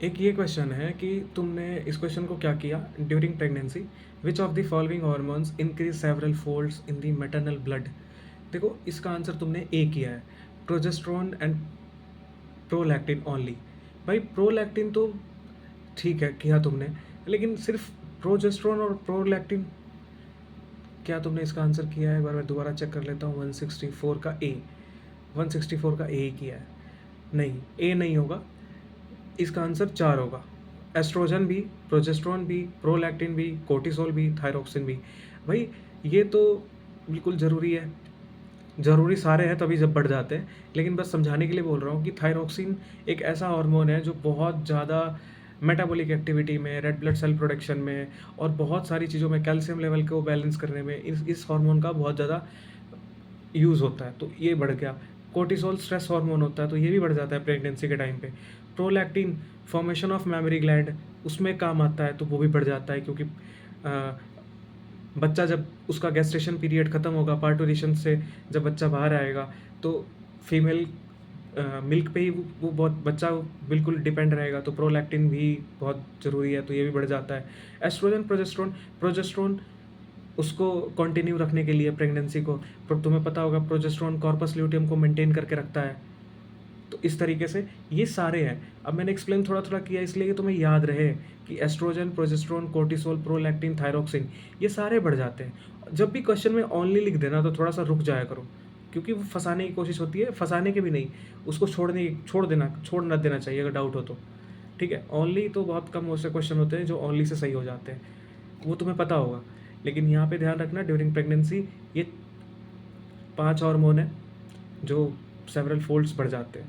एक ये क्वेश्चन है कि तुमने इस क्वेश्चन को क्या किया during pregnancy, which of the following hormones increase several folds in the maternal blood. देखो इसका आंसर तुमने ए किया है, प्रोजेस्ट्रॉन एंड प्रोलैक्टिन ओनली। भाई प्रोलैक्टिन तो ठीक है किया तुमने, लेकिन सिर्फ प्रोजेस्ट्रॉन और प्रोलैक्टिन क्या तुमने इसका आंसर किया है? एक बार मैं दोबारा चेक कर लेता हूँ। 164 का ए, 164 का ए किया है। नहीं, ए नहीं होगा, इसका आंसर 4 होगा। एस्ट्रोजन भी, प्रोजेस्ट्रॉन भी, प्रोलैक्टिन भी, कोर्टिसोल भी, थायरोक्सिन भी। भाई ये तो बिल्कुल ज़रूरी है, ज़रूरी सारे हैं तभी जब बढ़ जाते हैं, लेकिन बस समझाने के लिए बोल रहा हूँ कि थायरोक्सिन एक ऐसा हार्मोन है जो बहुत ज़्यादा मेटाबॉलिक एक्टिविटी में, रेड ब्लड सेल प्रोडक्शन में और बहुत सारी चीज़ों में, कैल्शियम लेवल को बैलेंस करने में इस हार्मोन का बहुत ज़्यादा यूज़ होता है, तो ये बढ़ गया। कोर्टिसोल स्ट्रेस हार्मोन होता है, तो ये भी बढ़ जाता है प्रेगनेंसी के टाइम पे। Prolactin formation of memory gland, उसमें काम आता है, तो वो भी बढ़ जाता है, क्योंकि बच्चा जब उसका गेस्टेशन पीरियड ख़त्म होगा, पार्टुरेशन से जब बच्चा बाहर आएगा, तो फीमेल मिल्क पे ही वो बहुत बच्चा बिल्कुल डिपेंड रहेगा, तो प्रोलैक्टिन भी बहुत ज़रूरी है, तो ये भी बढ़ जाता है। एस्ट्रोजन, प्रोजेस्ट्रॉन, प्रोजेस्ट्रॉन उसको कंटिन्यू रखने के लिए प्रेगनेंसी को, तुम्हें पता होगा प्रोजेस्ट्रॉन कॉर्पस ल्यूटियम को मेंटेन करके रखता है। तो इस तरीके से ये सारे हैं। अब मैंने एक्सप्लेन थोड़ा थोड़ा किया इसलिए कि तुम्हें याद रहे कि oestrogen, progesterone, cortisol, prolactin, thyroxine ये सारे बढ़ जाते हैं। जब भी क्वेश्चन में ओनली लिख देना तो थोड़ा सा रुक जाया करो, क्योंकि वो फंसाने की कोशिश होती है, फंसाने के भी नहीं, उसको छोड़ ना देना चाहिए अगर डाउट हो तो। ठीक है, ओनली तो बहुत कम ऐसे क्वेश्चन होते हैं जो ओनली से सही हो जाते हैं, वो तुम्हें पता होगा। लेकिन यहाँ पे ध्यान रखना ड्यूरिंग प्रेगनेंसी ये 5 हार्मोन है जो सेवरल फोल्ड्स बढ़ जाते हैं।